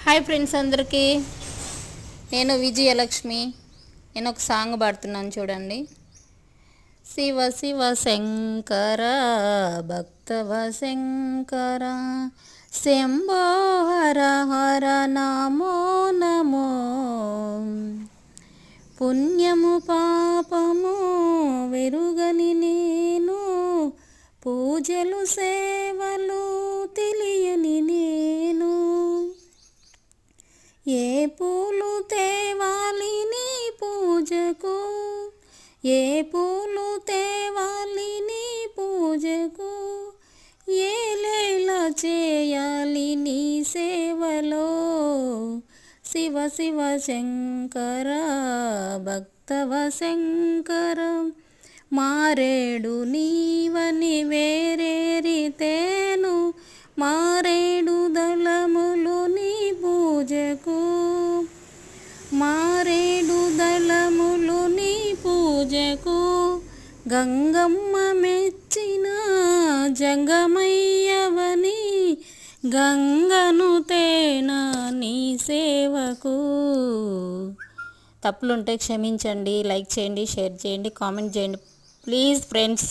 Hi friends అందరికీ, నేను విజయలక్ష్మి. నేను ఒక సాంగ్ పాడుతున్నాను చూడండి. శివ శివ శంకర భక్తవ శంకర శంభో హర హర నమో నమో. పుణ్యము పాపము వెరుగని నేను, పూజలు సేవలు తెలియని నేను. ఏ పూలు తేవాలి నీ పూజకు, ఏ పూలు తేవాలి నీ పూజకు, ఏ లీల చేయాలి నీ సేవలో. శివ శివ శంకర భక్తవ శంకర మారేడు నీవని వేరేరితేను, మారేడు దళములు నీ పూజకు, మారేడు దళములు నీ పూజకు. గంగమ్మ మెచ్చిన జంగమయ్యవని, గంగను తేనా నీ సేవకు. తప్పులుంటే క్షమించండి. లైక్ చేయండి, షేర్ చేయండి, కామెంట్ చేయండి ప్లీజ్ ఫ్రెండ్స్.